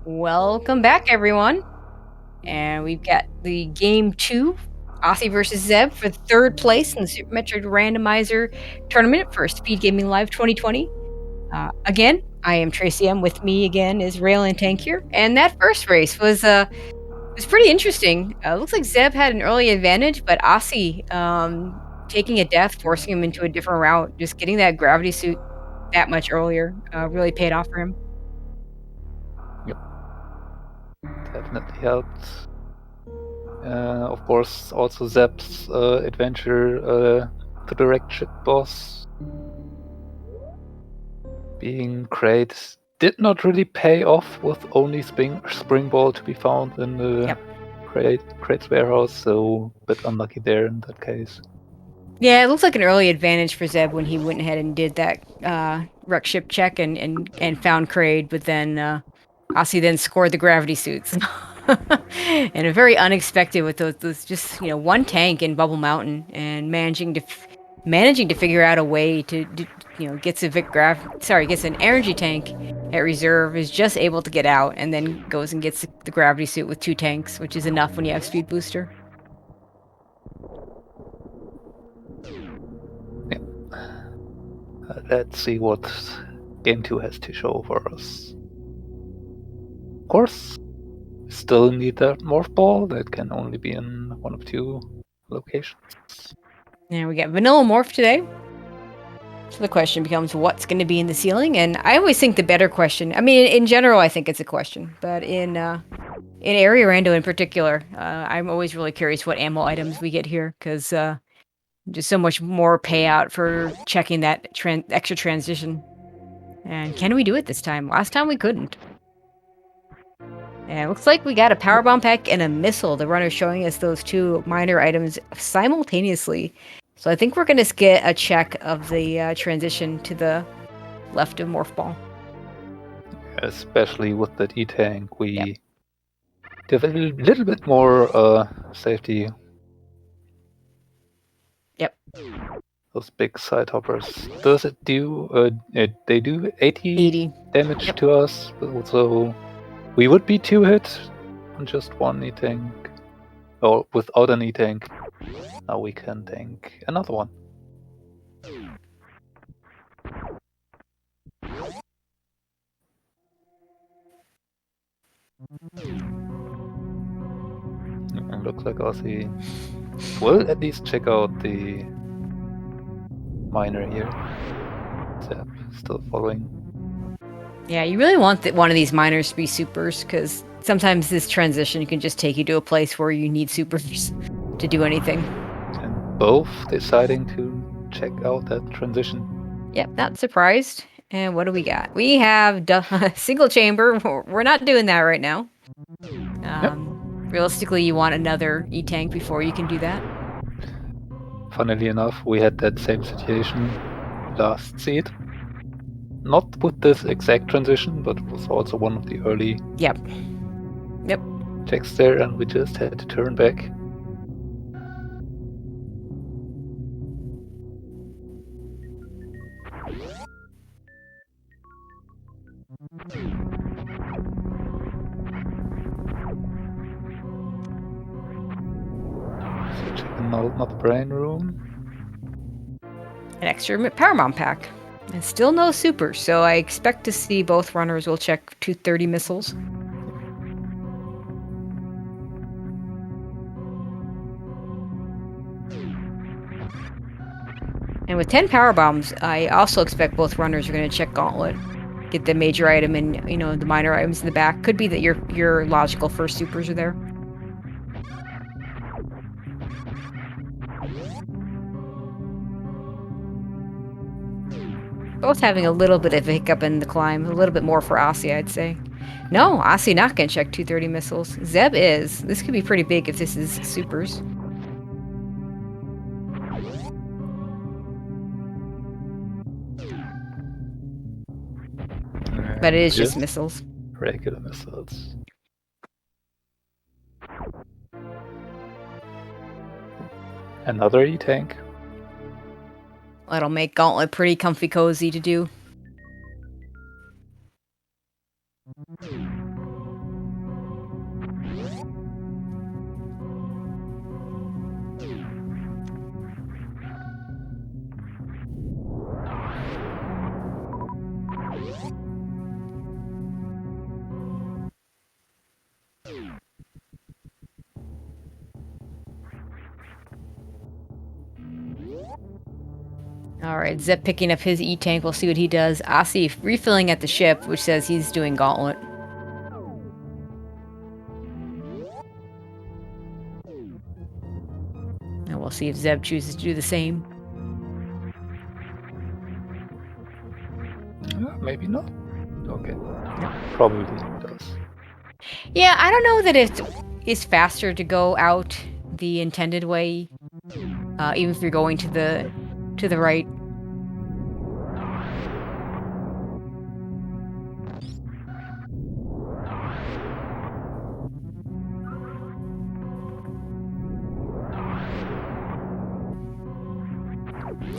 Welcome back, everyone. And we've got the game 2, Osse versus Zeb for third place in the Super Metroid Randomizer tournament for SpeedGaming Live 2020. Again, I am Tracy M. With me again is Rail and Tank here. And that first race was pretty interesting. Looks like Zeb had an early advantage, but Osse taking a death, forcing him into a different route, just getting that gravity suit that much earlier really paid off for him. Definitely helped. Of course, also Zeb's adventure to the wrecked ship boss being great did not really pay off with only spring ball to be found in the crate's warehouse, so a bit unlucky there in that case. Yeah, it looks like an early advantage for Zeb when he went ahead and did that wreck ship check and found Kraid, but then Osse then scored the gravity suits. And a very unexpected with those just one tank in Bubble Mountain and managing to figure out a way to gets an energy tank at reserve, is just able to get out and then goes and gets the gravity suit with 2 tanks, which is enough when you have speed booster. Let's see what Game 2 has to show for us. Of course, we still need that morph ball that can only be in one of 2 locations. And we got vanilla morph today. So the question becomes, what's going to be in the ceiling? And I always think the better question, I mean, in general, I think it's a question, but in Area Rando in particular, I'm always really curious what ammo items we get here, because just so much more payout for checking that extra transition. And can we do it this time? Last time we couldn't. And it looks like we got a power bomb pack and a missile. The runner's showing us those 2 minor items simultaneously. So I think we're going to get a check of the transition to the left of Morph Ball. Especially with that E-Tank, we have a little bit more safety. Yep. Those big side hoppers. Does it do... they do 80 damage to us, so we would be 2 hit on just 1 E-Tank. Or without an E-Tank. Now we can tank another one. It looks like Osse will at least check out the miner here. Zeb still following. Yeah, you really want one of these miners to be supers, because sometimes this transition can just take you to a place where you need supers to do anything. And both deciding to check out that transition. Yep, not surprised. And what do we got? We have single chamber. We're not doing that right now. Realistically, you want another E-Tank before you can do that. Funnily enough, we had that same situation last seed. Not with this exact transition, but it was also one of the early checks there, and we just had to turn back. So checking out another brain room. An extra power bomb pack. And still no super, so I expect to see both runners will check 230 missiles. And with 10 power bombs, I also expect both runners are going to check Gauntlet. Get the major item and, the minor items in the back. Could be that your logical first supers are there. Both having a little bit of a hiccup in the climb. A little bit more for Osse, I'd say. No, Osse not going to check 230 missiles. Zeb is. This could be pretty big if this is supers. But it is just missiles. Regular missiles. Another E-Tank. That'll make Gauntlet pretty comfy cozy to do. Alright, Zeb picking up his E-Tank. We'll see what he does. Osse refilling at the ship, which says he's doing Gauntlet. And we'll see if Zeb chooses to do the same. Maybe not. Okay. No. Probably does. Yeah, I don't know that it is faster to go out the intended way, even if you're going to the right.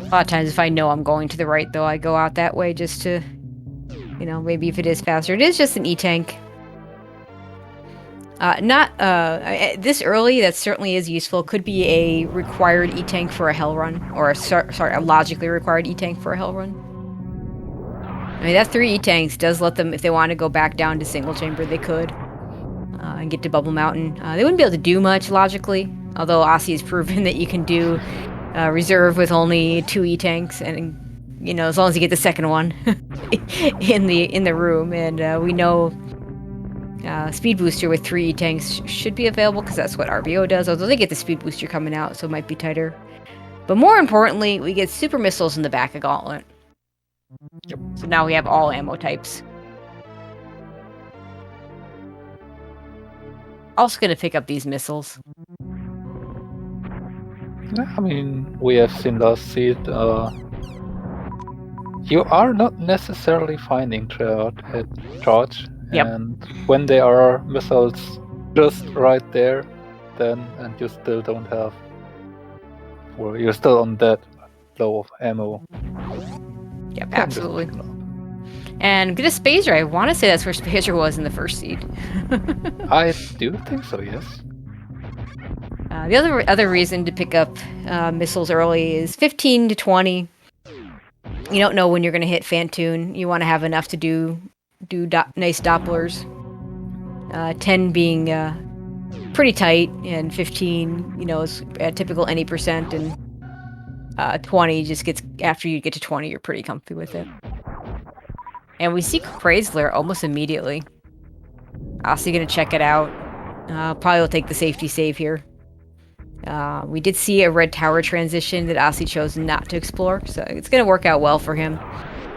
A lot of times if I know I'm going to the right, though, I go out that way just to, you know, maybe if it is faster. It is just an E-Tank. This early, that certainly is useful. Could be a required E-Tank for a Hell Run, or a logically required E-Tank for a Hell Run. I mean, that 3 E-Tanks does let them, if they want to go back down to single chamber, they could. And get to Bubble Mountain. They wouldn't be able to do much, logically, although Osse has proven that you can do reserve with only 2 E-Tanks, and, you know, as long as you get the second one in the room, and we know Speed Booster with 3 E-Tanks should be available, because that's what RBO does, although they get the Speed Booster coming out, so it might be tighter. But more importantly, we get Super Missiles in the back of Gauntlet. Yep. So now we have all ammo types. Also gonna pick up these missiles. I mean, we have seen last seed. You are not necessarily finding charge, Yep. and when there are missiles just right there, then and you still don't have, or you're still on that low of ammo. Yep, absolutely. And get a Spazer. I want to say that's where Spazer was in the first seed. I do think so, yes. The other reason to pick up missiles early is 15 to 20. You don't know when you're going to hit Fantoon. You want to have enough to do nice Dopplers. 10 being pretty tight, and 15, you know, is a typical any percent, and 20 just gets, after you get to 20, you're pretty comfy with it. And we see Crazy almost immediately. Osse gonna check it out. Probably will take the safety save here. We did see a red tower transition that Osse chose not to explore, so it's gonna work out well for him.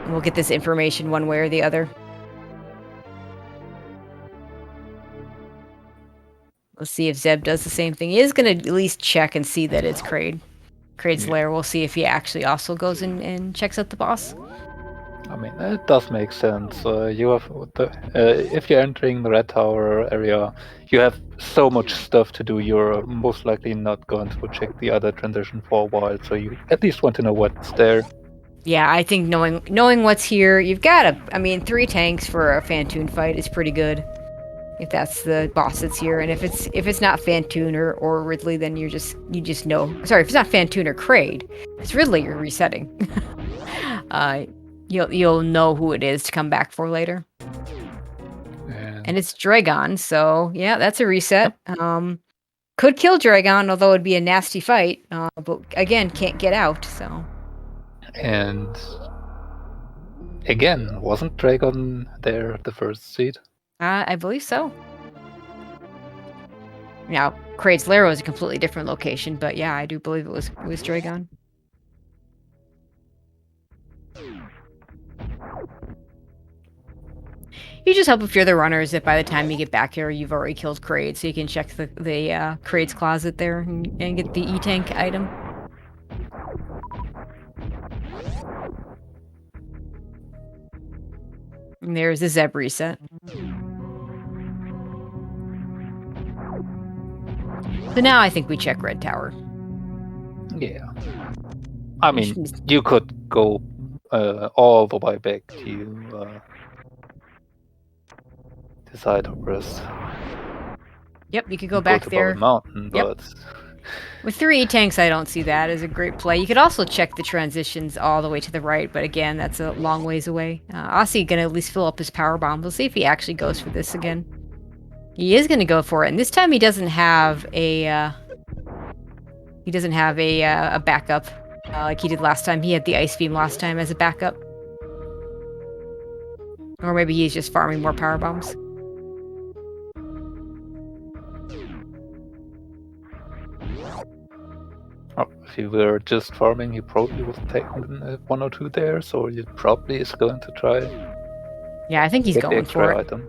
And we'll get this information one way or the other. Let's see if Zeb does the same thing. He is gonna at least check and see that it's Kraid's lair. We'll see if he actually also goes in and checks out the boss. I mean, it does make sense. You have if you're entering the Red Tower area, you have so much stuff to do. You're most likely not going to check the other transition for a while, so you at least want to know what's there. Yeah, I think knowing what's here, you've got I mean, 3 tanks for a Fantoon fight is pretty good. If that's the boss that's here, and if it's not Fantoon or Ridley, then you just know. Sorry, if it's not Fantoon or Kraid, if it's Ridley, you're resetting. You'll know who it is to come back for later. And it's Dragon, so yeah, that's a reset. Could kill Dragon, although it'd be a nasty fight. But again, can't get out, so. And again, wasn't Dragon there the first seed? I believe so. Now, Kraid's lair was a completely different location, but yeah, I do believe it was Dragon. You just hope if you're the runners that by the time you get back here, you've already killed Kraid, so you can check the Kraid's closet there and get the E-Tank item. And there's the Zeb reset. So now I think we check Red Tower. Yeah. I mean, you could go all the way back to the side of Rest. Yep, you could go back there. Mountain, but with 3 E-Tanks, I don't see that as a great play. You could also check the transitions all the way to the right, but again, that's a long ways away. Osse gonna at least fill up his power bomb. We'll see if he actually goes for this again. He is gonna go for it, and this time he doesn't have a backup. like he did last time. He had the Ice Beam last time as a backup. Or maybe he's just farming more power bombs. Oh, if he were just farming, he probably would have taken 1 or 2 there, so he probably is going to try Yeah, I think he's get the going for extra it. item.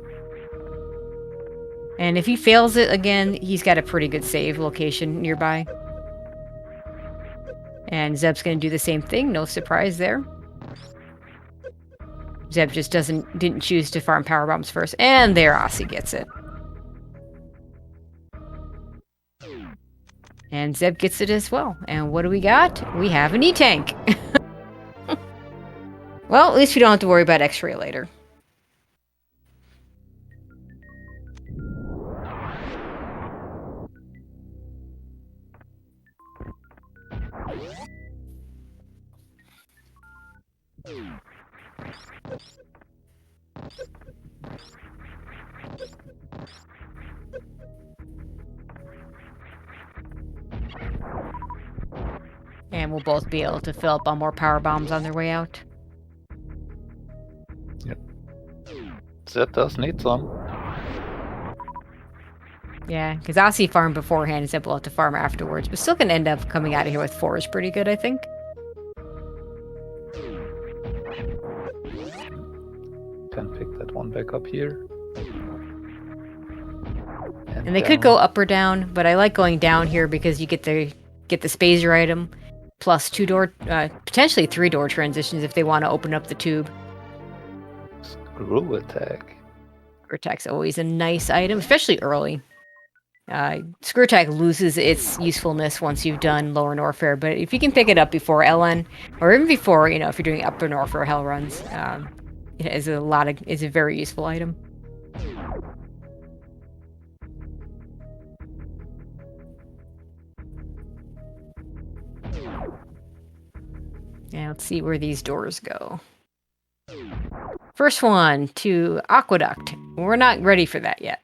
And if he fails it again, he's got a pretty good save location nearby. And Zeb's going to do the same thing. No surprise there. Zeb just didn't choose to farm power bombs first. And there, Osse gets it. And Zeb gets it as well. And what do we got? We have an E-Tank. Well, at least we don't have to worry about X-ray later. And we'll both be able to fill up on more power bombs on their way out. Yep. Zeb does need some. Yeah, because Osse farmed beforehand and Zeb will have to farm afterwards. But still can end up coming out of here with 4 is pretty good, I think. Can pick that one back up here. And they could go up or down, but I like going down here because you get the spacer item, plus 2-door, potentially 3-door transitions if they want to open up the tube. Screw attack. Screw attack's always a nice item, especially early. Screw attack loses its usefulness once you've done lower Norfair, but if you can pick it up before LN, or even before, if you're doing upper Norfair hell runs, it is a very useful item. Now let's see where these doors go. First one to Aqueduct. We're not ready for that yet.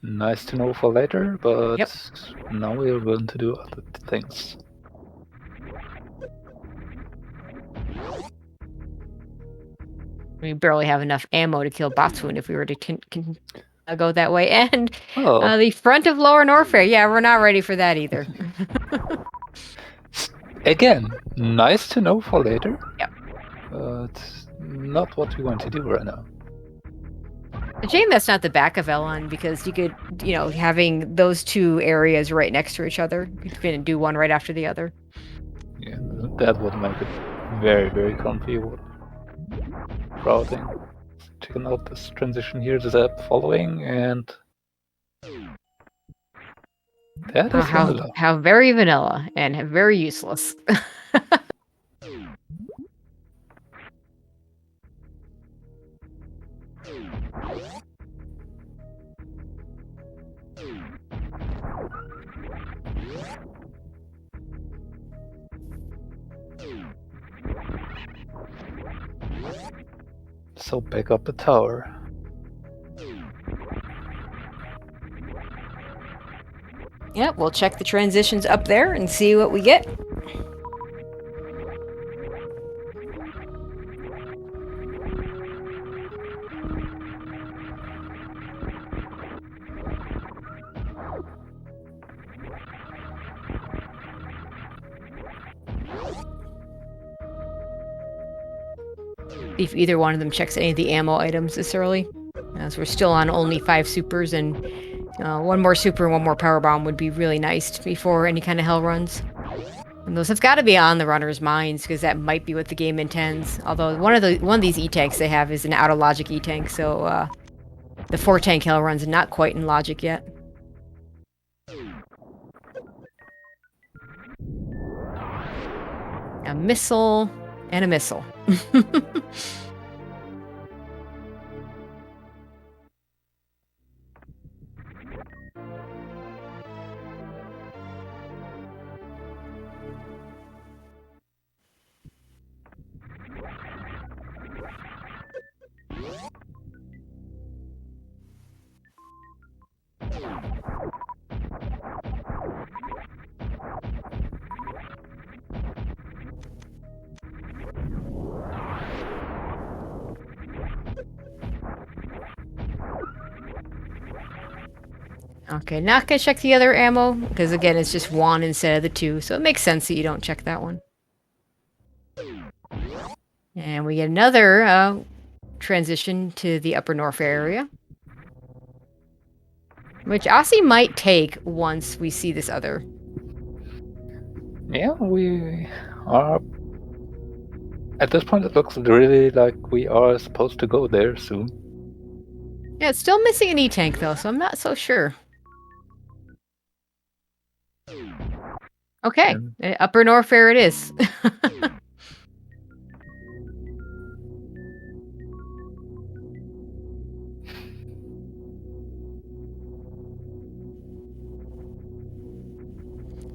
Nice to know for later, but Yep. now we're going to do other things. We barely have enough ammo to kill Botswoon if we were to go that way. And the front of Lower Norfair, yeah, we're not ready for that either. Again, nice to know for later. Yep. But not what we want to do right now. A shame that's not the back of Elon, because you could, having those 2 areas right next to each other, you could do one right after the other. Yeah, that would make it very, very comfy. Routing. Checking out this transition here, Zeb following, and that is vanilla. How very vanilla and very useless. So back up the tower. Yep, we'll check the transitions up there and see what we get. If either one of them checks any of the ammo items this early. As we're still on only 5 supers, and 1 more super and 1 more power bomb would be really nice before any kind of hell runs. And those have got to be on the runner's minds, because that might be what the game intends. Although one of these E-tanks they have is an out of logic E-tank, so the 4-tank hell runs are not quite in logic yet. A missile and a missile. Okay, not gonna check the other ammo, because again, it's just 1 instead of the 2, so it makes sense that you don't check that one. And we get another transition to the Upper North area, which Osse might take once we see this other. Yeah, we are... At this point, it looks really like we are supposed to go there soon. Yeah, it's still missing an E-tank, though, so I'm not so sure. Okay, Upper North Fair it is.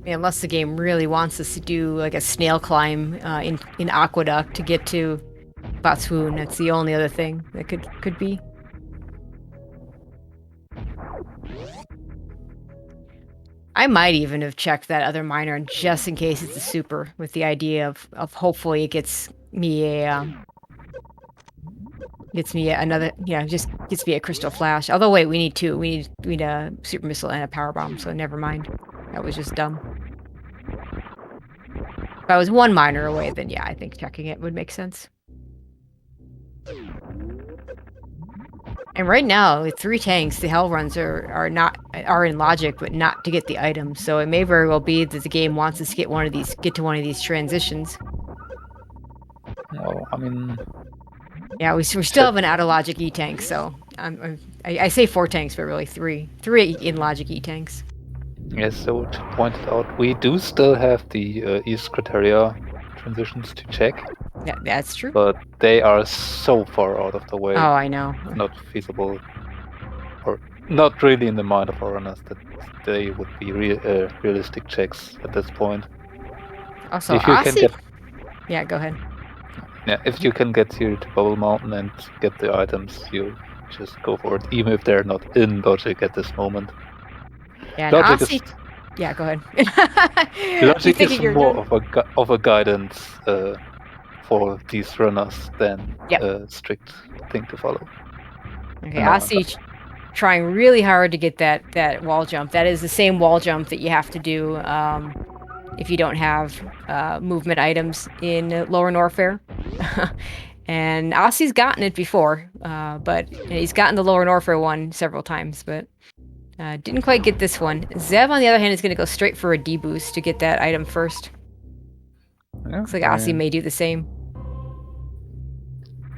Unless the game really wants us to do like a snail climb in Aqueduct to get to Batsun, that's the only other thing that could be. I might even have checked that other miner just in case it's a super, with the idea of hopefully it gets me a another, just gets me a crystal flash. Although wait, we need 2. We need a super missile and a power bomb, so never mind. That was just dumb. If I was 1 miner away, then yeah, I think checking it would make sense. And right now, with 3 tanks, the hell runs are in logic, but not to get the items. So it may very well be that the game wants us to get to one of these transitions. Well, I mean... Yeah, we still have an out of logic E-tank, so I say 4 tanks, but really 3 in logic E-tanks. Yes, so to point it out, we do still have the East criteria transitions to check. Yeah, that's true. But they are so far out of the way. Oh, I know. Not feasible, or not really in the mind of our runners that they would be realistic checks at this point. Also, if you can get... Yeah, go ahead. Yeah, if you can get here to Bubble Mountain and get the items, you just go for it, even if they're not in logic at this moment. Yeah, logic is... Yeah, go ahead. Logic is more of a guidance for these runners than a strict thing to follow. Okay, Osse trying really hard to get that wall jump. That is the same wall jump that you have to do if you don't have movement items in Lower Norfair. And Osse's gotten it before, but he's gotten the Lower Norfair one several times, but didn't quite get this one. Zeb, on the other hand, is going to go straight for a D-boost to get that item first. Yeah, looks like Osse may do the same.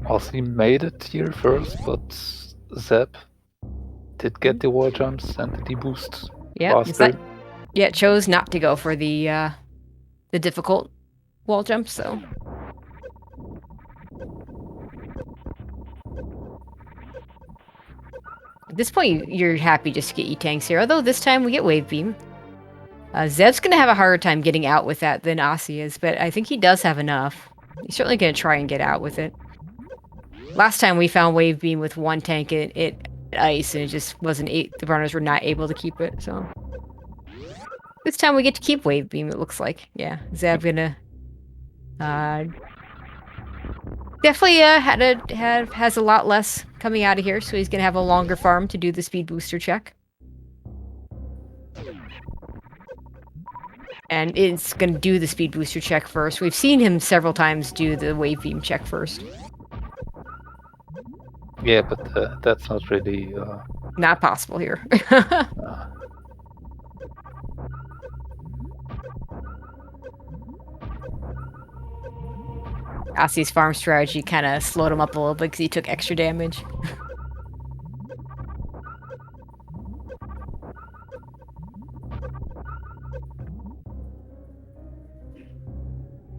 Osse made it here first, but Zeb did get the wall jumps and the D-boost faster. Yeah, chose not to go for the difficult wall jump, so... At this point, you're happy just to get E-tanks here, although this time we get Wave Beam. Zeb's going to have a harder time getting out with that than Osse is, but I think he does have enough. He's certainly going to try and get out with it. Last time we found Wave Beam with 1 tank at ice, and it just wasn't... the runners were not able to keep it, so... This time we get to keep Wave Beam, it looks like. Yeah, Zeb gonna... definitely has a lot less coming out of here, so he's gonna have a longer farm to do the speed booster check. And it's gonna do the speed booster check first. We've seen him several times do the Wave Beam check first. Yeah, but that's not really... Not possible here. Osse's farm strategy kind of slowed him up a little bit because he took extra damage.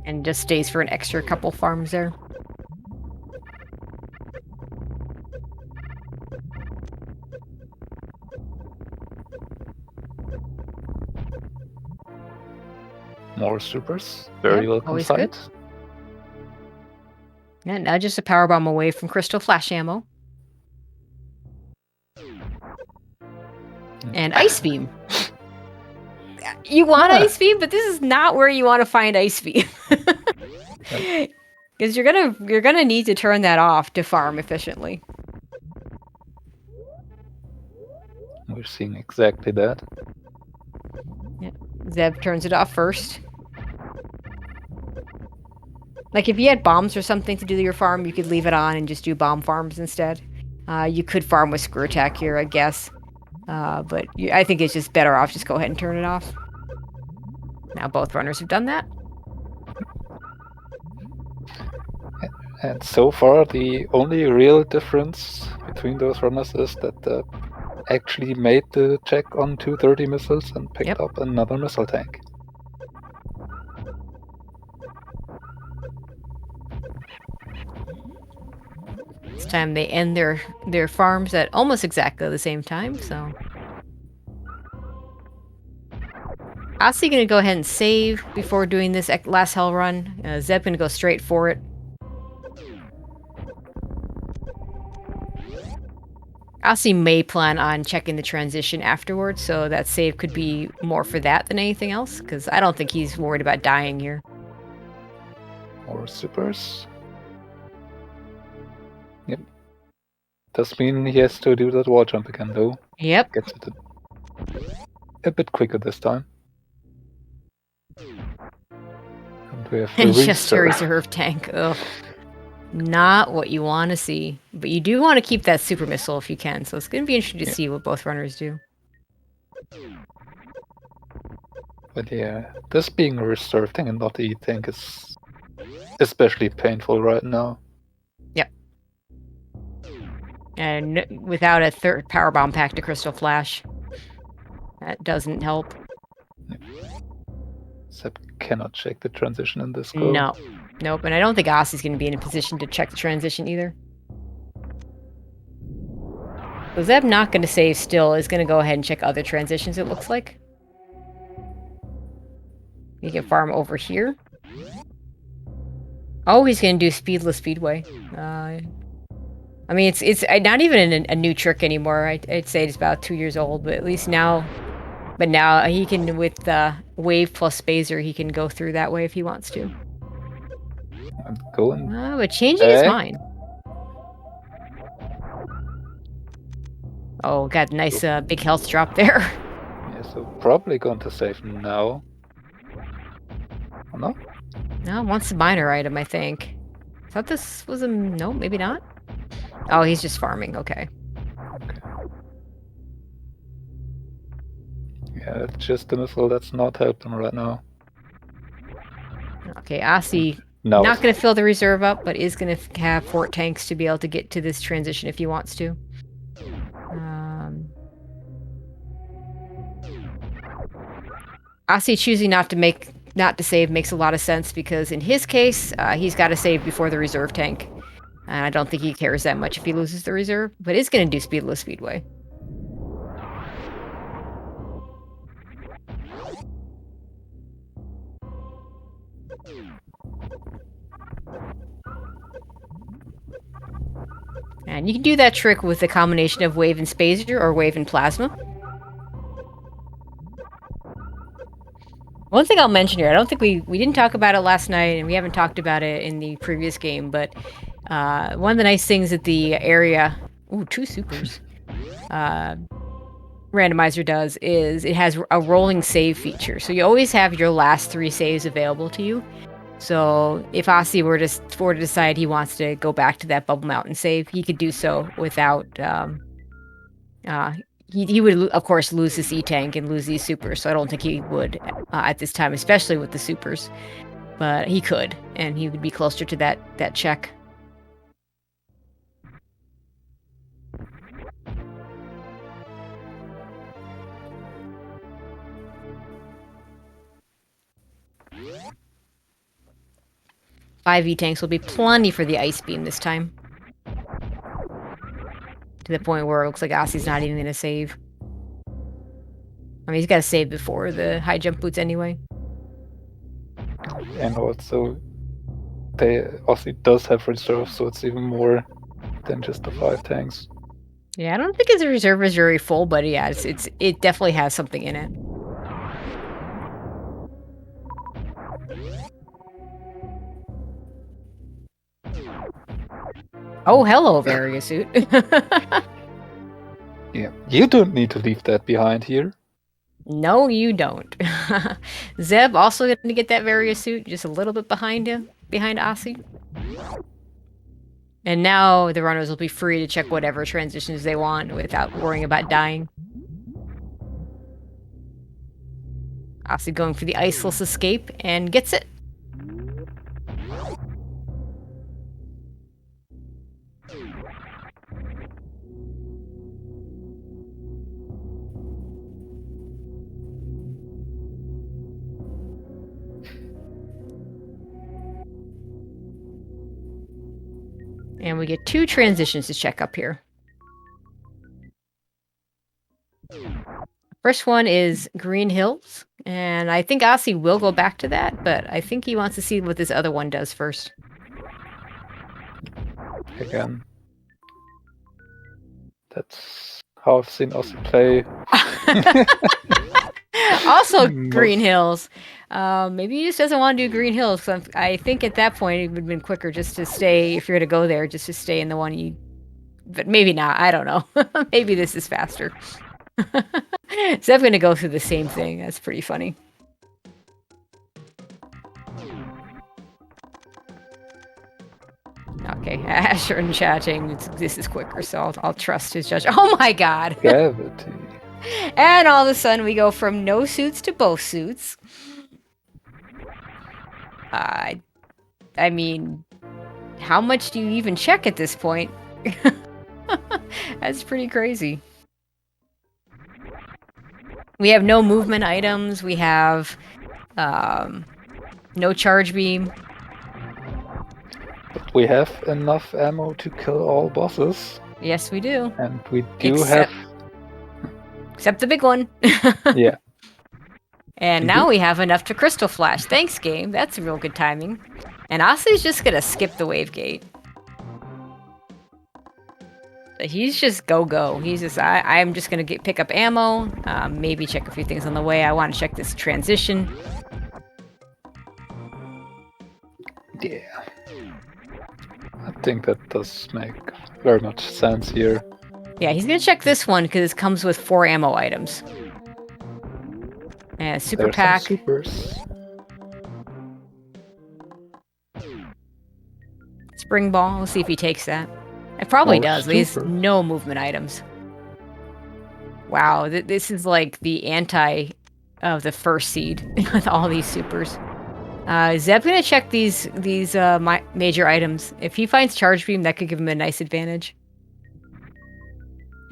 And just stays for an extra couple farms there. More supers. Very welcome sight. Yeah, now just a power bomb away from crystal flash ammo. And ice beam. You want ice beam, but this is not where you want to find ice beam. Because you're gonna need to turn that off to farm efficiently. We're seeing exactly that. Yeah. Zeb turns it off first. Like, if you had bombs or something to do your farm, you could leave it on and just do bomb farms instead. You could farm with screw attack here, I guess. But I think it's just better off just go ahead and turn it off. Now both runners have done that. And so far, the only real difference between those runners is that actually made the check on 230 missiles and picked up another missile tank. This time they end their farms at almost exactly the same time, so... Osse gonna go ahead and save before doing this last hell run. Zeb gonna go straight for it. Osse may plan on checking the transition afterwards, so that save could be more for that than anything else, because I don't think he's worried about dying here. More supers. Yep. Does mean he has to do that wall jump again, though. Yep. Gets it a bit quicker this time. And we have the just a reserve tank. Ugh. Not what you want to see. But you do want to keep that super missile if you can, so it's going to be interesting to see what both runners do. But yeah, this being a reserve tank and not a tank is especially painful right now. Yep. And without a third power bomb pack to Crystal Flash, that doesn't help. Zeb cannot check the transition in this go. No. Nope, and I don't think Osse's going to be in a position to check the transition either. So Zeb not going to save still, is going to go ahead and check other transitions, it looks like. He can farm over here. Oh, he's going to do Speedless Speedway. I mean, it's not even a new trick anymore. I'd say it's about 2 years old, but at least now... But now he can, with Wave plus Spazer, he can go through that way if he wants to. I'm going. Oh, but changing his mind. Oh, got a nice big health drop there. Yeah, so probably going to save now. Oh, no? No, wants a minor item, I think. I thought this was a... No, maybe not. Oh, he's just farming. Okay. Yeah, it's just a missile that's not helping right now. Okay, Osse not going to fill the reserve up, but is going to have fort tanks to be able to get to this transition if he wants to. Osse choosing not to save makes a lot of sense because in his case, he's got to save before the reserve tank. And I don't think he cares that much if he loses the reserve, but is going to do Speedless Speedway. And you can do that trick with a combination of Wave and Spazer or Wave and Plasma. One thing I'll mention here, I don't think we didn't talk about it last night, and we haven't talked about it in the previous game, but one of the nice things at the area... Ooh, 2 supers. Randomizer does is it has a rolling save feature. So you always have your last 3 saves available to you. So if Osse were to decide he wants to go back to that Bubble Mountain save, he could do so without... He would, of course, lose his E-Tank and lose these supers, so I don't think he would at this time, especially with the supers. But he could, and he would be closer to that check. Five E-Tanks will be plenty for the Ice Beam this time. To the point where it looks like Osse's not even going to save. I mean, he's got to save before the high jump boots anyway. And also, Osse does have reserve, so it's even more than just the 5 tanks. Yeah, I don't think his reserve is very full, but yeah, it definitely has something in it. Oh, hello, Varia suit. Yeah, you don't need to leave that behind here. No, you don't. Zeb also going to get that various suit just a little bit behind him, behind Osse. And now the runners will be free to check whatever transitions they want without worrying about dying. Osse going for the iceless escape and gets it. And we get 2 transitions to check up here. First one is Green Hills, and I think Osse will go back to that, but I think he wants to see what this other one does first. Again, that's how I've seen Osse play. Also, Green Hills. Maybe he just doesn't want to do Green Hills. So I think at that point it would have been quicker just to stay, if you're going to go there, just to stay in the one you... But maybe not. I don't know. Maybe this is faster. So I'm going to go through the same thing. That's pretty funny. Okay, Asher and chatting. This is quicker, so I'll trust his judge. Oh my god! Gravity. And all of a sudden, we go from no suits to both suits. I mean, how much do you even check at this point? That's pretty crazy. We have no movement items. We have no charge beam. But we have enough ammo to kill all bosses. Yes, we do. And we do have... Except the big one. Yeah. And now we have enough to Crystal Flash. Thanks, game. That's real good timing. And Osse's just gonna skip the wave gate. He's just go. He's just, I'm just gonna pick up ammo, maybe check a few things on the way. I want to check this transition. Yeah. I think that does make very much sense here. Yeah, he's gonna check this one because it comes with 4 ammo items. And super pack. Some supers. Spring ball. We'll see if he takes that. It probably does. He has no movement items. Wow, this is like the anti of the first seed with all these supers. Zeb's gonna check these major items. If he finds charge beam, that could give him a nice advantage.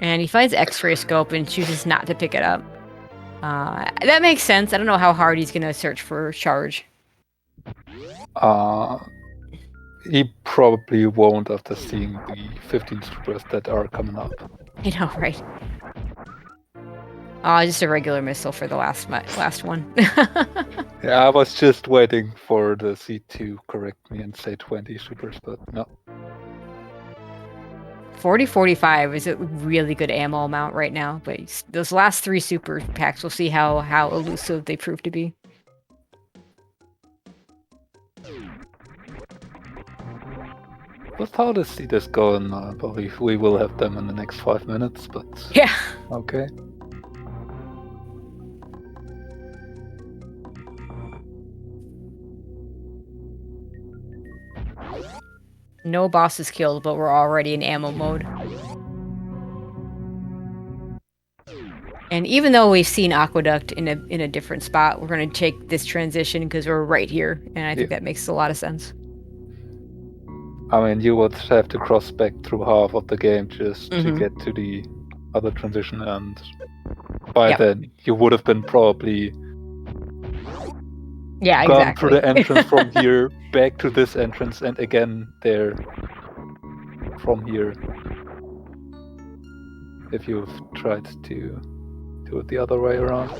And he finds X-ray scope and chooses not to pick it up. That makes sense. I don't know how hard he's gonna search for charge. He probably won't after seeing the 15 supers that are coming up. I know, right? Just a regular missile for the last one. Yeah, I was just waiting for the seed to correct me and say 20 supers, but no. 40-45 is a really good ammo amount right now, but those last 3 super packs, we'll see how elusive they prove to be. But how the seed is going, I believe we will have them in the next 5 minutes, but... Yeah. Okay. No boss is killed, but we're already in ammo mode. And even though we've seen Aqueduct in a different spot, we're going to take this transition because we're right here, and I think that makes a lot of sense. I mean, you would have to cross back through half of the game just to get to the other transition, and by then you would have been probably gone through the entrance from here, back to this entrance, and again there from here. If you've tried to do it the other way around.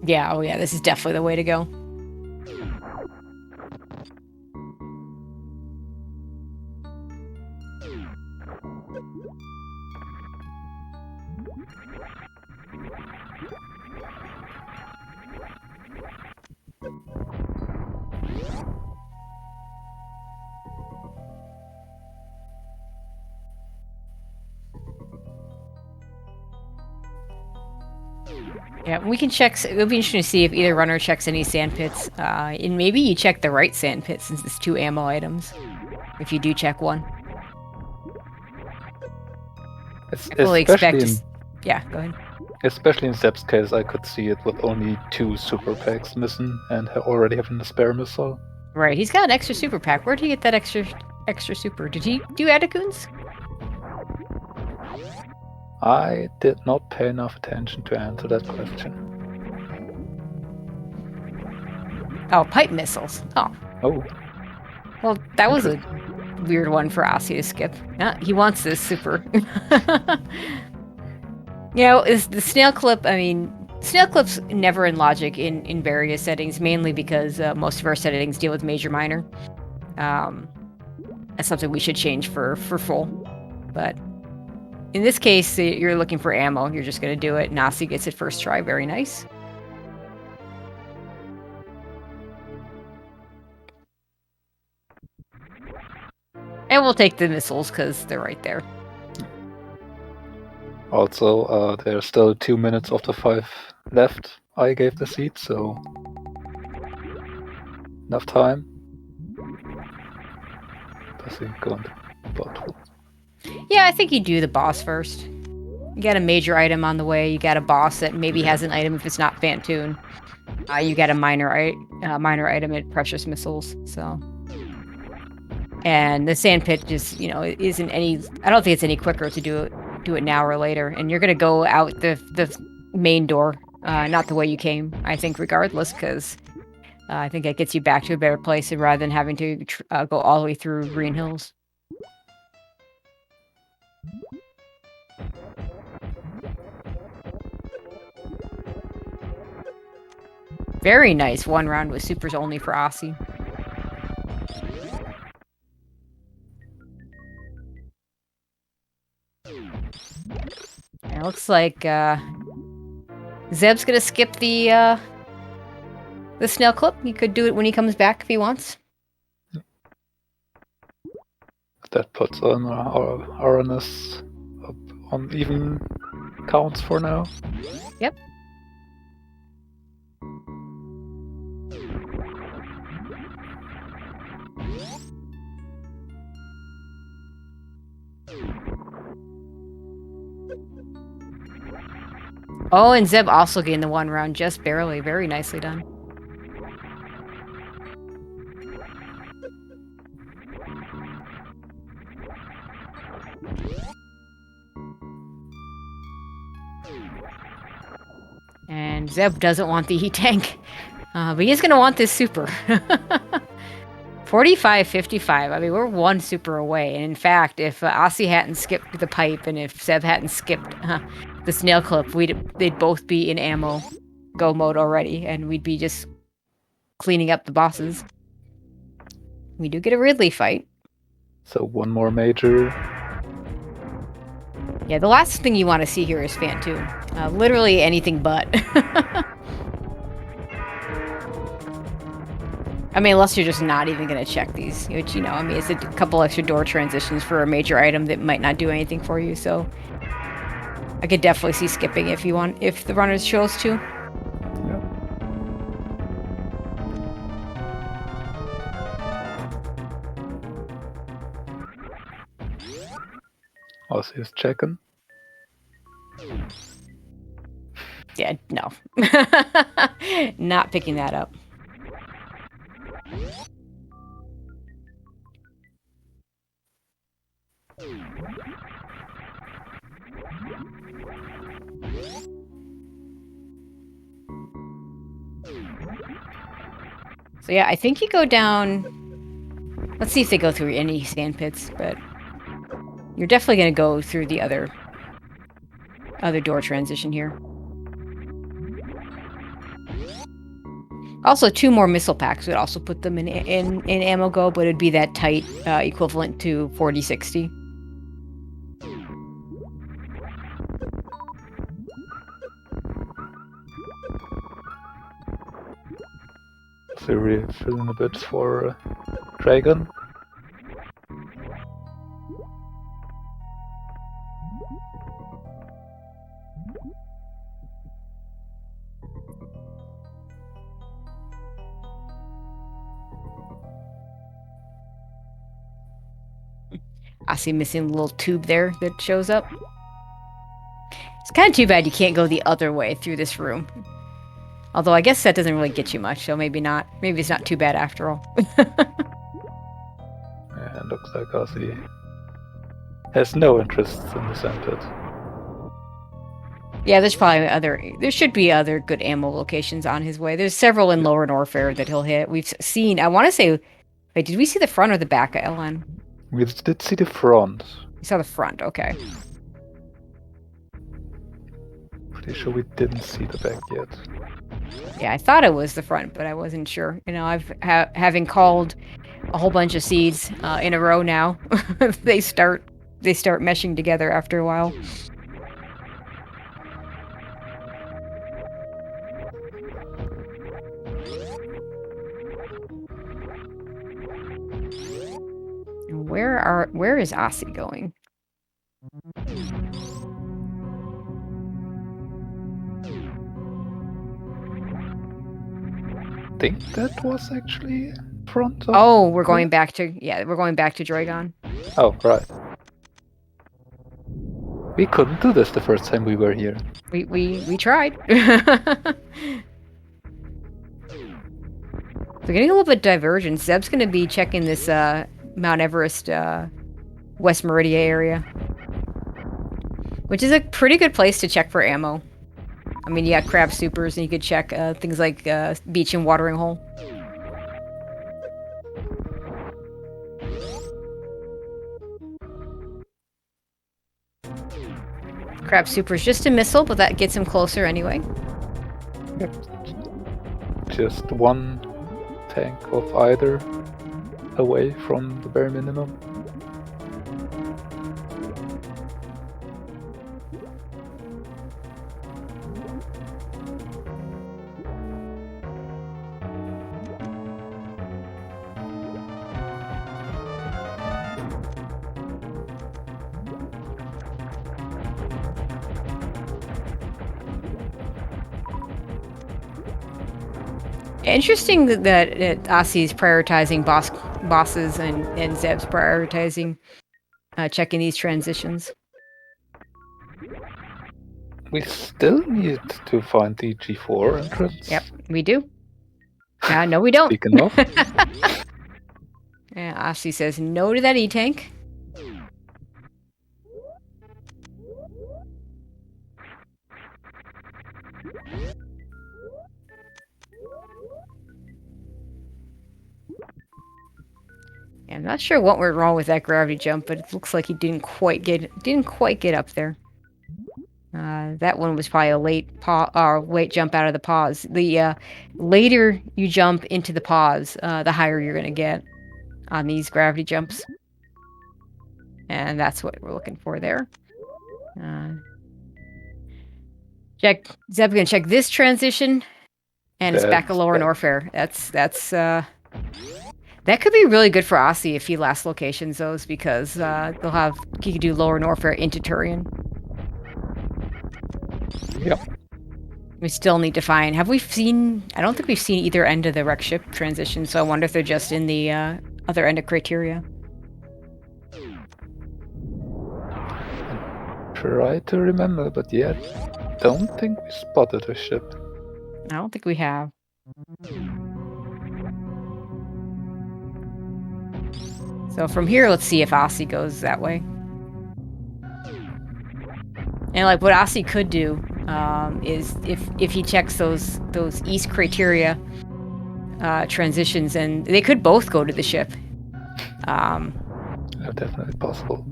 Yeah, oh yeah, this is definitely the way to go. Yeah, we can check. It'll be interesting to see if either runner checks any sand pits. And maybe you check the right sand pit since it's 2 ammo items. If you do check one. I fully expect Especially in yeah, go ahead. especially in Zeb's case, I could see it with only 2 super packs missing and already having a spare missile. Right, he's got an extra super pack. Where'd he get that extra super? Did he do Adakuns? I did not pay enough attention to answer that question. Oh, pipe missiles. Oh. Oh. Well, that was a weird one for Osse to skip. Yeah, he wants this super. You know, is the snail clip, I mean, snail clip's never in logic in various settings, mainly because most of our settings deal with major minor. That's something we should change for full. But in this case, you're looking for ammo. You're just going to do it. And Osse gets it first try. Very nice. And we'll take the missiles because they're right there. Also, there's still 2 minutes of the 5 left. I gave the seat, so enough time. Does he go on the bottom? Yeah, I think you do the boss first. You got a major item on the way. You got a boss that maybe has an item if it's not Fantoon. You got a minor item at precious missiles. So, and the sand pit just isn't any. I don't think it's any quicker to do it now or later. And you're gonna go out the main door, not the way you came. I think regardless, because I think that gets you back to a better place rather than having to go all the way through Green Hills. Very nice 1 round with supers only for Osse. It looks like Zeb's gonna skip the snail clip. He could do it when he comes back if he wants. That puts on our RNS up on even counts for now. Yep. Oh, and Zeb also gained the 1 round just barely. Very nicely done. And Zeb doesn't want the heat tank, but he's going to want this super. 45-55. I mean, we're 1 super away. And in fact, if Osse hadn't skipped the pipe and if Zeb hadn't skipped the snail clip, they'd both be in ammo go mode already, and we'd be just cleaning up the bosses. We do get a Ridley fight. So 1 more major. Yeah, the last thing you want to see here is Fantoon. Literally anything but. I mean, unless you're just not even going to check these, which, I mean, it's a couple extra door transitions for a major item that might not do anything for you, so I could definitely see skipping if the runner chose to. Yeah. Osse is checking. Yeah, no. Not picking that up. So yeah, I think you go down. Let's see if they go through any sand pits, but you're definitely going to go through the other door transition here. Also, 2 more missile packs would also put them in ammo go, but it'd be that tight equivalent to 40-60. So we're filling a bit for Dragon. Osse missing the little tube there that shows up. It's kind of too bad you can't go the other way through this room. Although I guess that doesn't really get you much, so maybe not. Maybe it's not too bad after all. Yeah, it looks like Osse has no interest in the centered. Yeah, there's probably there should be other good ammo locations on his way. There's several in Lower Norfair that he'll hit. We've seen, I want to say, wait, did we see the front or the back of LN? We did see the front. We saw the front, okay. Pretty sure we didn't see the back yet. Yeah, I thought it was the front, but I wasn't sure. You know, having called a whole bunch of seeds in a row now, they start meshing together after a while. Where is Osse going? I think that was actually front. Oh, we're going back to Dragon. Oh, right. We couldn't do this the first time we were here. We tried. We're getting a little bit divergent. Zeb's gonna be checking this Mount Everest West Meridia area, which is a pretty good place to check for ammo. I mean, you got crab supers, and you could check things like beach and watering hole. Crab super's just a missile, but that gets him closer anyway. Yep. Just one tank of either away from the bare minimum. Interesting that Osse's prioritizing bosses and Zeb's prioritizing checking these transitions. We still need to find the G4 entrance. Yep, we do. No, we don't. Speaking of. Yeah, Osse says no to that E-tank. I'm not sure what went wrong with that gravity jump, but it looks like he didn't quite get up there. That one was probably a late jump out of the pause. The later you jump into the pause, the higher you're gonna get on these gravity jumps, and that's what we're looking for there. Zeb's gonna check this transition, and it's back to Lower Norfair. That could be really good for Osse if he last locations those, because he could do Lower Norfair into Turian. Yep. We still need to find. I don't think we've seen either end of the wreck ship transition, so I wonder if they're just in the other end of criteria. Try to remember, but yeah, don't think we spotted a ship. I don't think we have. So from here, let's see if Osse goes that way. And like what Osse could do is if he checks those east criteria transitions, and they could both go to the ship. Definitely possible.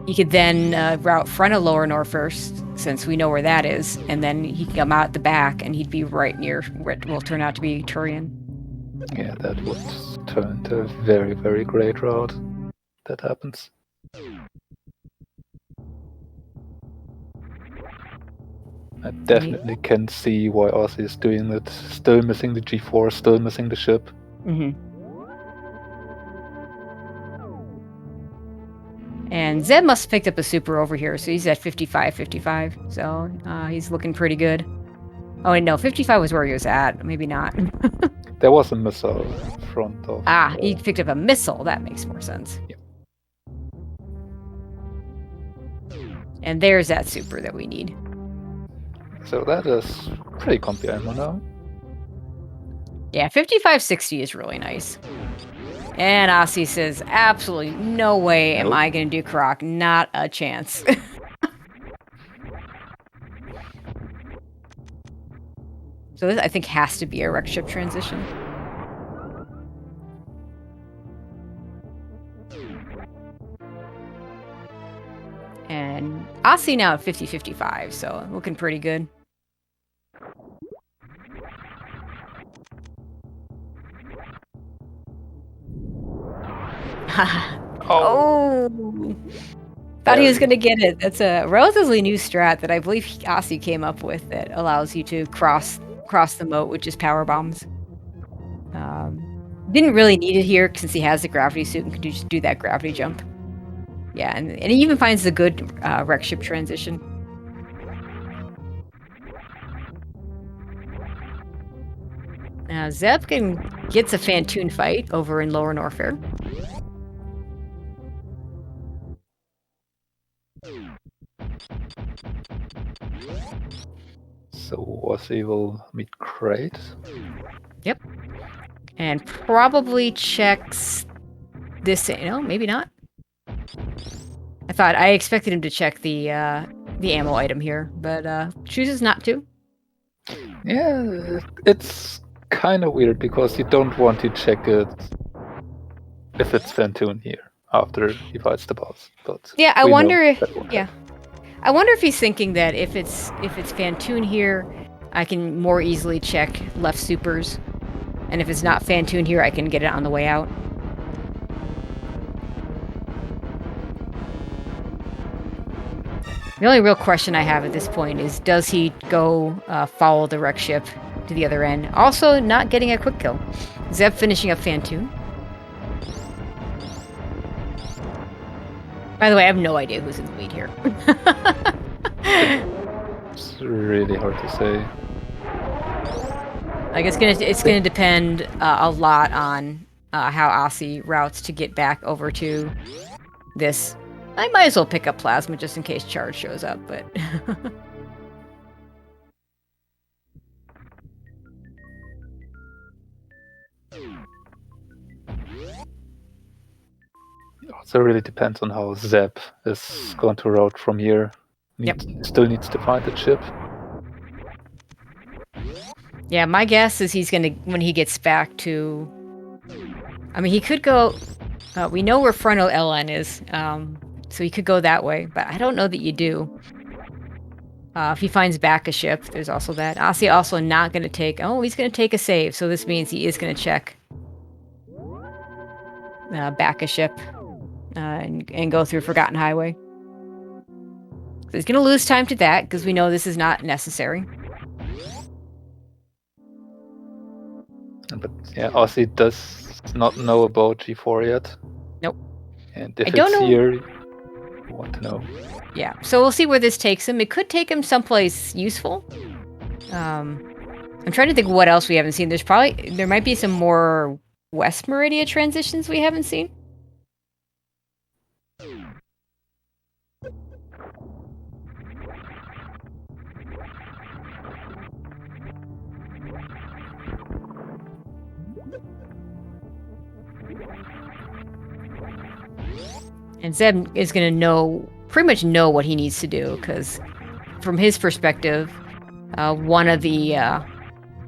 He could then route front of Lower North first, since we know where that is, and then he can come out the back, and he'd be right near what will turn out to be Turian. Yeah, that would turn into a very, very great route. That happens. I definitely can see why Osse is doing that. Still missing the G4, still missing the ship. Mm-hmm. And Zeb must have picked up a super over here, so he's at 55. So he's looking pretty good. Oh, wait, no, 55 was where he was at. Maybe not. There was a missile in front of... He picked up a missile. That makes more sense. Yeah. And there's that super that we need. So that is pretty comfy ammo now. Yeah, 5560 is really nice. And Osse says, absolutely no way am I going to do Croc. Not a chance. So this, I think, has to be a wreck ship transition. And Osse now at 50-55, so looking pretty good. Oh! Thought he was going to get it. That's a relatively new strat that I believe Osse came up with that allows you to cross the moat with just power bombs. Didn't really need it here since he has the gravity suit and can just do that gravity jump. Yeah, and he even finds the good wreck ship transition. Now Zeb gets a Fantoon fight over in Lower Norfair. So Osse will meet Crate. Yep. And probably checks this. No, maybe not. I expected him to check the ammo item here, but chooses not to. Yeah, it's kind of weird because you don't want to check it if it's Fantoon here after he fights the boss. But yeah, I wonder if I wonder if he's thinking that if it's Fantoon here, I can more easily check left supers, and if it's not Fantoon here, I can get it on the way out. The only real question I have at this point is, does he go follow the wreck ship to the other end? Also, not getting a quick kill. Zeb finishing up Fantoon. By the way, I have no idea who's in the lead here. It's really hard to say. Like it's gonna depend a lot on how Osse routes to get back over to this. I might as well pick up Plasma just in case Charge shows up, but... It also really depends on how Zeb is going to route from here. Still needs to find the chip. Yeah, my guess is he's gonna, when he gets back to... I mean, he could go... we know where Frontal LN is, so he could go that way, but I don't know that you do. If he finds back a ship, there's also that. Osse also not going to take... Oh, he's going to take a save, so this means he is going to check back a ship and go through Forgotten Highway. So he's going to lose time to that, because we know this is not necessary. But yeah, Osse does not know about G4 yet. Nope. And if it's here, you want to know. Yeah, so we'll see where this takes him. It could take him someplace useful. I'm trying to think what else we haven't seen. There might be some more West Meridia transitions we haven't seen. And Zeb is going to pretty much know what he needs to do, because from his perspective, one of the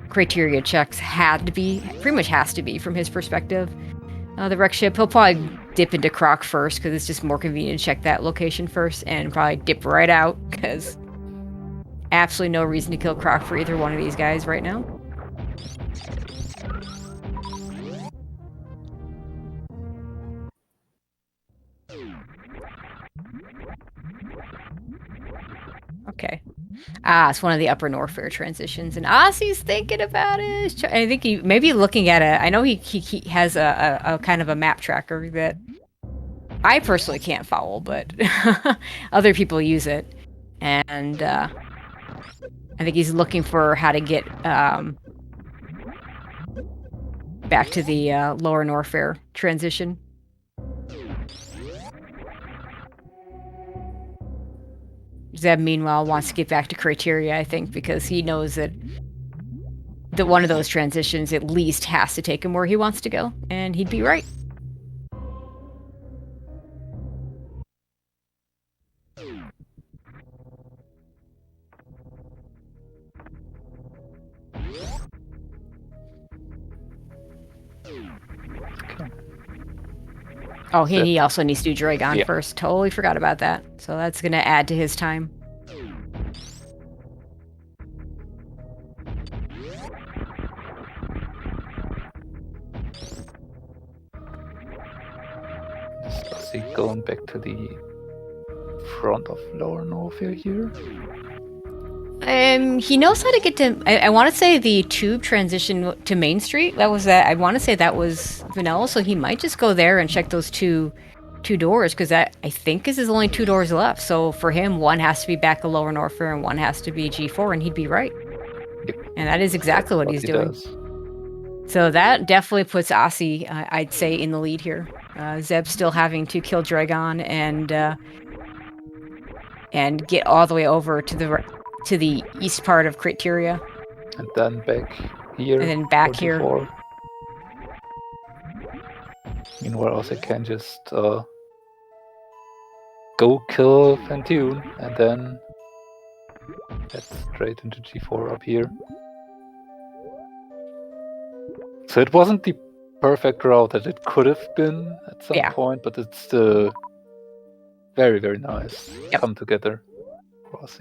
criteria checks pretty much has to be from his perspective. The wreck ship, he'll probably dip into Croc first, because it's just more convenient to check that location first, and probably dip right out, because absolutely no reason to kill Croc for either one of these guys right now. Okay. It's one of the Upper Norfair transitions, and Osse's thinking about it. I think he maybe looking at it. I know he has a kind of a map tracker that I personally can't follow, but other people use it, and I think he's looking for how to get back to the Lower Norfair transition. Zeb, meanwhile, wants to get back to criteria, I think, because he knows that one of those transitions at least has to take him where he wants to go, and he'd be right. Oh, he also needs to do Dragon first. Totally forgot about that. So that's going to add to his time. Is he going back to the front of Lower Norfair here? He knows how to get to. I want to say the tube transition to Main Street. That was that. I want to say that was Vanilla. So he might just go there and check those two doors, because that, I think, is his only 2 doors left. So for him, one has to be back at Lower Norfair and one has to be G4, and he'd be right. Yep. And that is exactly what he's doing. Does. So that definitely puts Osse, I'd say, in the lead here. Zeb still having to kill Dragon and get all the way over to the east part of Criteria. And then back here. And then back here. Meanwhile, Osse can just go kill Fantune and then head straight into G4 up here. So it wasn't the perfect route that it could have been at some point, but it's very, very nice. Come together for Osse.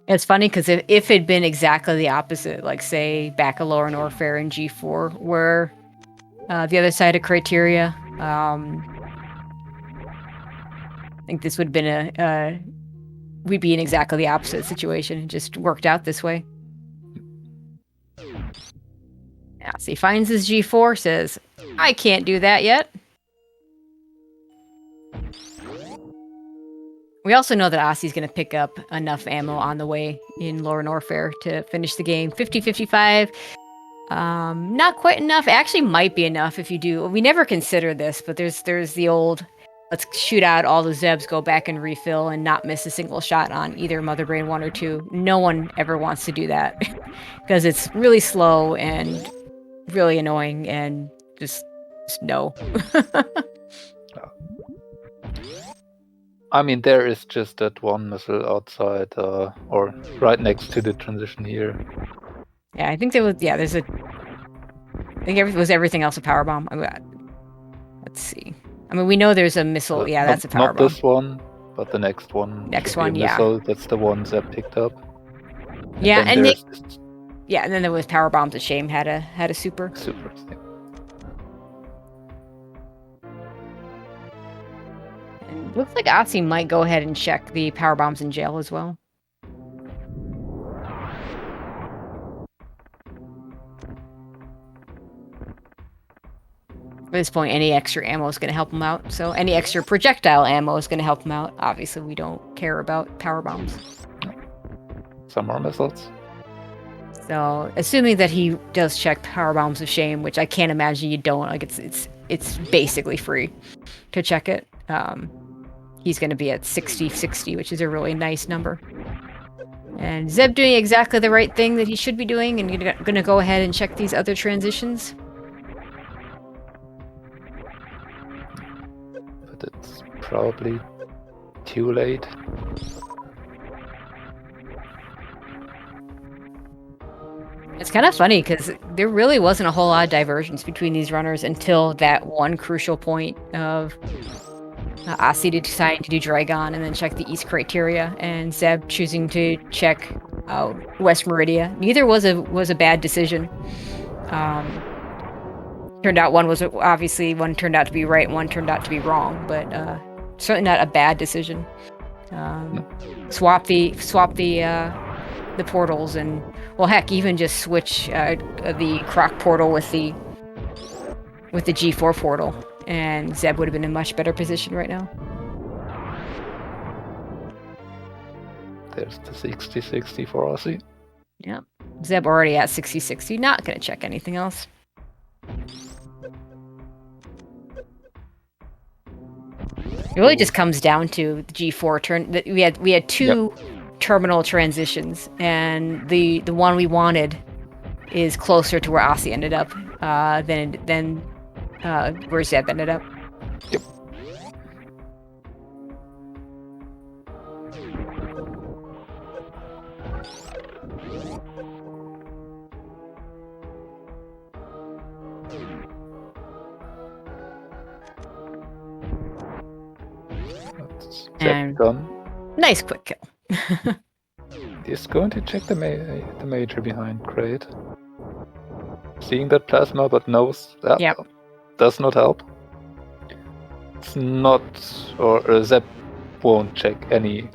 It's funny because if it had been exactly the opposite, like say back at Lower Norfair and G4, where the other side of Criteria, I think this would have been we'd be in exactly the opposite situation. It just worked out this way. Yeah, so he finds his G4, says, I can't do that yet. We also know that Osse's going to pick up enough ammo on the way in Lower Norfair to finish the game. 50-55. Not quite enough. Actually might be enough if you do. We never consider this, but there's the old, let's shoot out all the Zebs, go back and refill, and not miss a single shot on either Mother Brain 1 or 2. No one ever wants to do that because it's really slow and really annoying, and just no. I mean, there is just that one missile outside, or right next to the transition here. Yeah, I think there was. Yeah, there's a. I think everything else a power bomb. Let's see. I mean, we know there's a missile. Yeah, that's a power bomb. Not this one, but the next one. Next one, yeah. Missile. That's the one Zeb picked up. Yeah, and then there was power bombs that Shame had a super. Super. Yeah. And looks like Osse might go ahead and check the power bombs in jail as well. At this point, any extra ammo is going to help him out. So any extra projectile ammo is going to help him out. Obviously, we don't care about power bombs. Some more missiles. So assuming that he does check power bombs of Shame, which I can't imagine you don't. Like it's basically free to check it. He's going to be at 60-60, which is a really nice number. And Zeb doing exactly the right thing that he should be doing, and going to go ahead and check these other transitions. But it's probably too late. It's kind of funny because there really wasn't a whole lot of divergence between these runners until that one crucial point of Osse deciding to do Dragon and then check the East Criteria, and Zeb choosing to check West Meridia. Neither was a bad decision. Turned out one turned out to be right and one turned out to be wrong, but certainly not a bad decision. Swap the portals, and well, heck, even just switch the Croc portal with the G4 portal, and Zeb would have been in a much better position right now. There's the 60-60 for Osse. Yep. Zeb already at 60-60. Not going to check anything else. It really just comes down to the G4 turn. We had two terminal transitions, and the one we wanted is closer to where Osse ended up than where Zeb ended up. Yep. And done. Nice quick kill. He's going to check the major behind. Great. Seeing that plasma, but knows that does not help. It's not, or Zeb won't check any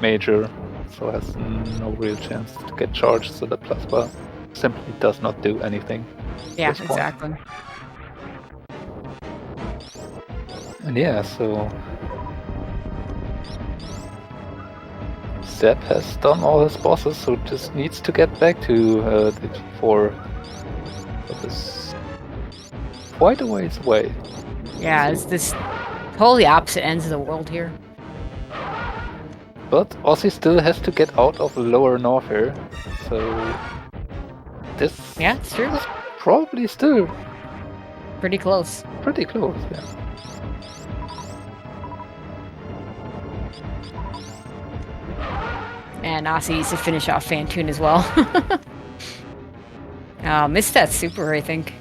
major, so has no real chance to get charged. So the plasma simply does not do anything. Yeah, exactly. And yeah, so Zeb has done all his bosses, so just needs to get back to the G4. That is quite a ways away. Yeah, it's this totally opposite ends of the world here. But Osse still has to get out of Lower North here, so this it's true. is probably still pretty close. Pretty close, yeah. And Osse needs to finish off Fantoon as well. Missed that super, I think.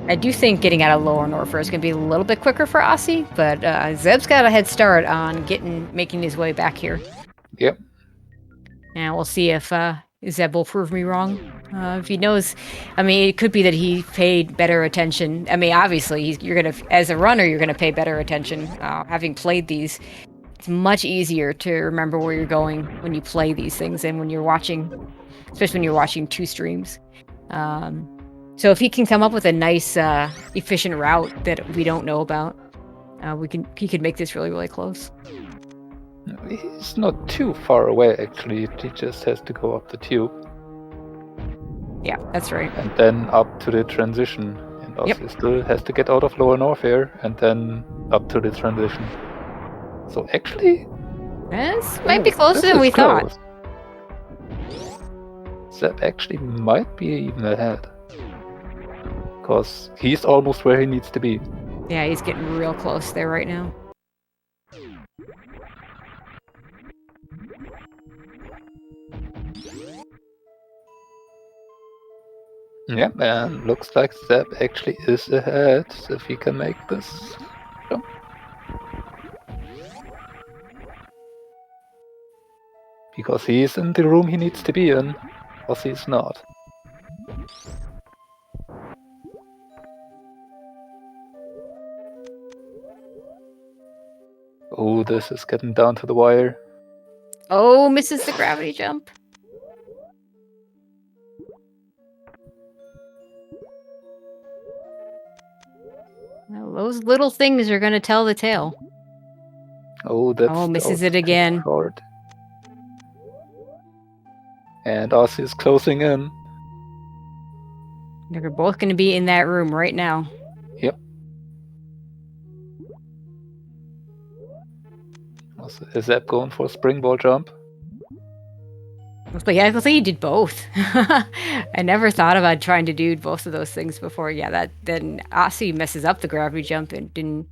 I do think getting out of Lower North is going to be a little bit quicker for Osse, but Zeb's got a head start on making his way back here. Yep. And we'll see if Zeb will prove me wrong. If he knows, I mean, it could be that he paid better attention. I mean, obviously, as a runner, you're gonna pay better attention. Having played these, it's much easier to remember where you're going when you play these things than when you're watching, especially when you're watching two streams. So if he can come up with a nice, efficient route that we don't know about, he could make this really, really close. He's not too far away, actually. He just has to go up the tube. Yeah, that's right. And then up to the transition. And also still has to get out of Lower North here, and then up to the transition. So actually... This might be closer than we thought. Zeb actually might be even ahead. Because he's almost where he needs to be. Yeah, he's getting real close there right now. Yeah, and looks like Zeb actually is ahead, if he can make this jump. Because he's in the room he needs to be in, Osse he's not. Oh, this is getting down to the wire. Oh, misses the gravity jump. Well, those little things are going to tell the tale. Oh, that's... Oh, misses it again. Hard. And Osse is closing in. They're both going to be in that room right now. Yep. Is Zeb going for a springboard jump? But yeah, I think he did both. I never thought about trying to do both of those things before. Yeah, then Osse messes up the gravity jump and didn't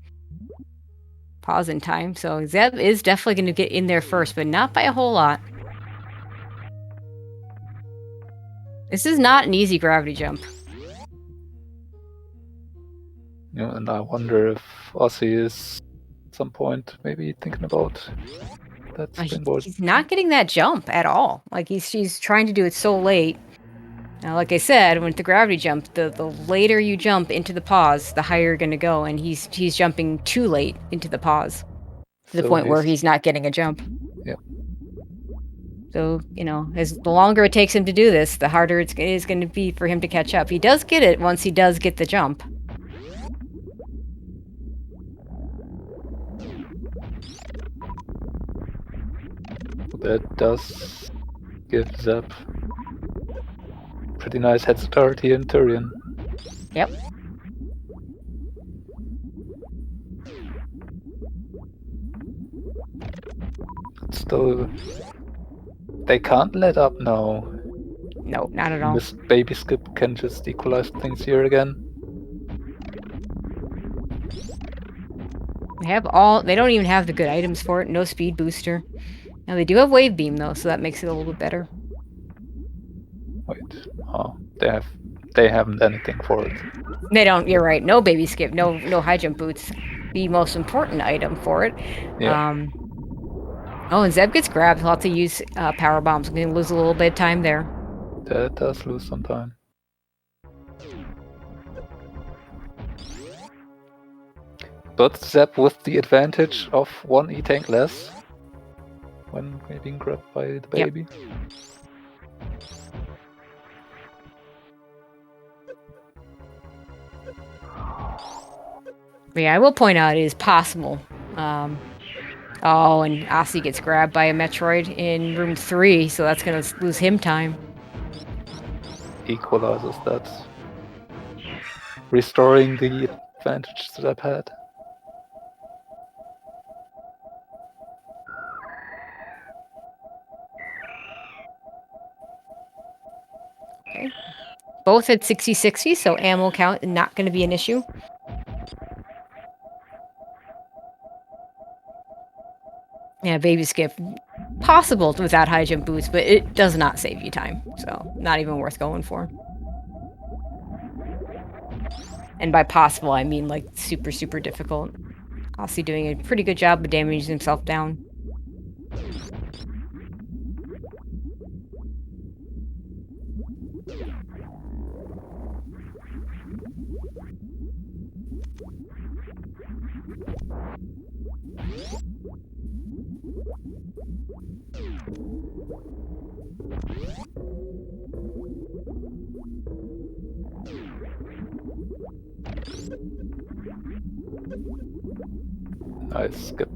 pause in time. So Zeb is definitely going to get in there first, but not by a whole lot. This is not an easy gravity jump. Yeah, and I wonder if Osse is at some point maybe thinking about that springboard. He's not getting that jump at all. Like he's trying to do it so late. Now, like I said, with the gravity jump, the later you jump into the pause, the higher you're going to go, and he's jumping too late into the pause to the point where he's not getting a jump. Yep. So, the longer it takes him to do this, the harder it is going to be for him to catch up. He does get it once he does get the jump. That does give Zeb pretty nice head start here in Tyrion. Yep. Still, they can't let up now. No, not at all. Miss Baby Skip can just equalize things here again. They don't even have the good items for it. No speed booster. Now they do have wave beam though, so that makes it a little bit better. Wait, oh, they haven't anything for it. They don't. You're right. No baby skip. No high jump boots. The most important item for it. Yeah. Oh, and Zeb gets grabbed. He'll have to use power bombs. We're gonna lose a little bit of time there. That does lose some time. But Zeb with the advantage of 1 E-tank less when being grabbed by the baby. Yep. But yeah, I will point out it is possible. Oh, and Osse gets grabbed by a Metroid in room 3, so that's gonna lose him time. Equalizes that. Restoring the advantage Zeb had. Okay. Both at 60-60, so ammo count not going to be an issue. Yeah, baby skip. Possible without high jump boots, but it does not save you time, so not even worth going for. And by possible, I mean like super, super difficult. Osse doing a pretty good job of damaging himself down. Nice skip.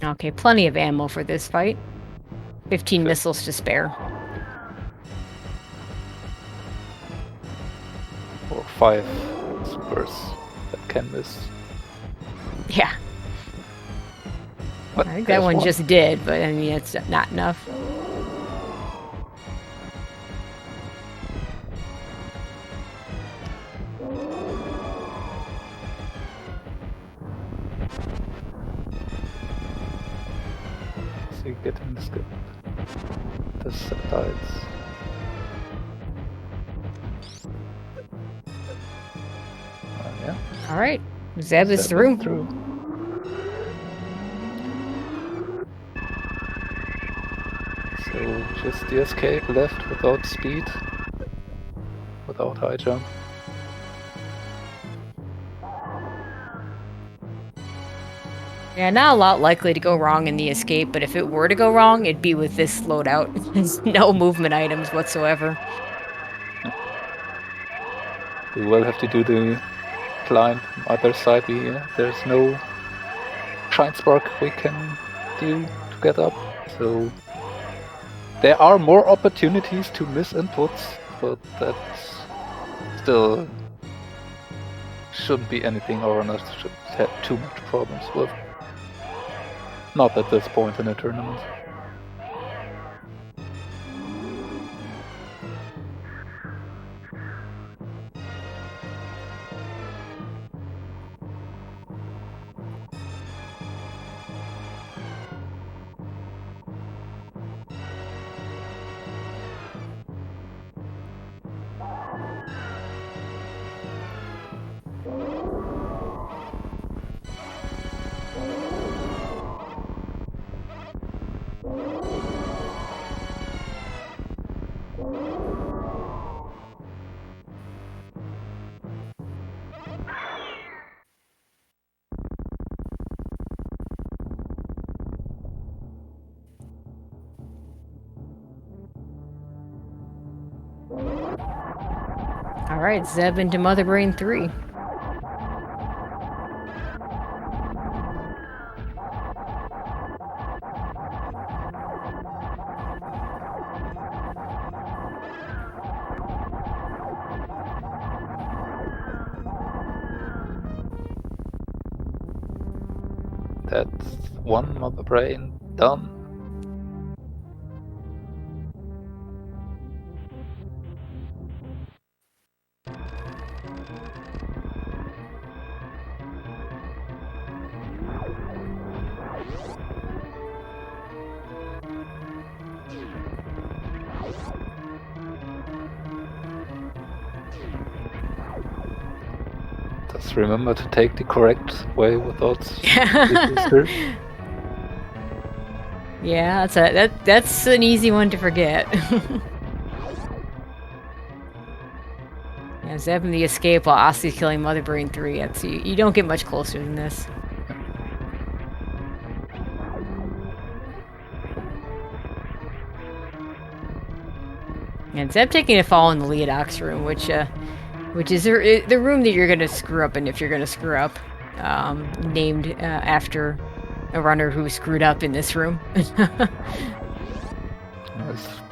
Okay, plenty of ammo for this fight. 15 missiles to spare. Or 5 supers that can miss. Yeah. But I think that one just did, but I mean, it's not enough. So you get in the skip. The subtiles. Yeah. Alright. Zeb is through. So just the escape left without speed, without high jump. Yeah, not a lot likely to go wrong in the escape, but if it were to go wrong, it'd be with this loadout. There's no movement items whatsoever. We will have to do the climb other side. There's no giant spark we can do to get up, so there are more opportunities to miss inputs, but that still shouldn't be anything our runners should have too much problems with. Not at this point in the tournament. All right, Zeb into Mother Brain 3. That's one Mother Brain done. Just remember to take the correct way without booster. Yeah, that's an easy one to forget. Yeah, Zeb and the escape while Osse's killing Mother Brain 3. You don't get much closer than this. And Zeb taking a fall in the Leodox room, which is the room that you're gonna screw up in if you're gonna screw up. Named after a runner who screwed up in this room. It's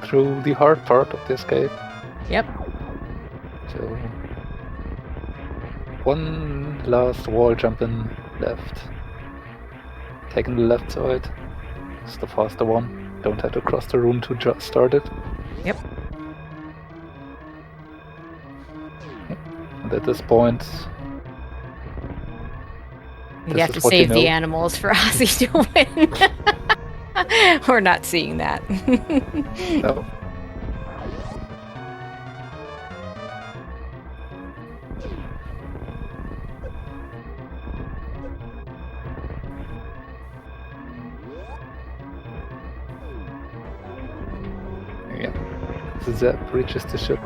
through the hard part of the escape. Yep. So one last wall jump in left. Taking the left side. It's the faster one. Don't have to cross the room to just start it. Yep. And at this point, you have to save the animals for Osse to win. We're not seeing that. No. Yeah. Zeb reaches the ship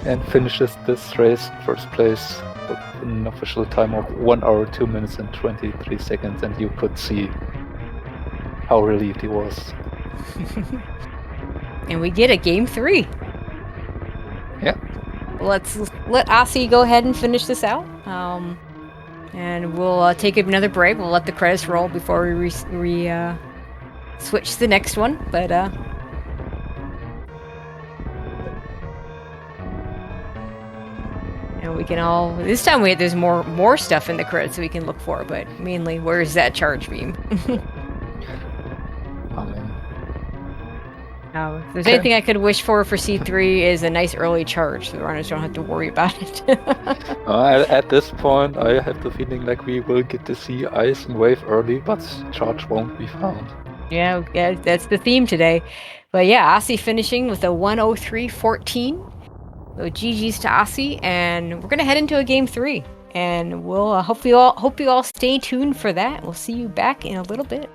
and finishes this race first place with an official time of 1 hour, 2 minutes and 23 seconds, and you could see how relieved he was. And we get a game 3. Yeah. Let's let Osse go ahead and finish this out. And we'll take another break. We'll let the credits roll before we switch to the next one. But and we can all this time there's more stuff in the credits that we can look for. But mainly, where's that charge beam? If there's anything I could wish for C3 is a nice early charge, so the runners don't have to worry about it. At this point, I have the feeling like we will get to see Ice and Wave early, but charge won't be found. Yeah, that's the theme today. But yeah, Osse finishing with a 103.14. So GG's to Osse, and we're gonna head into a game 3, and we'll hope you all stay tuned for that. We'll see you back in a little bit.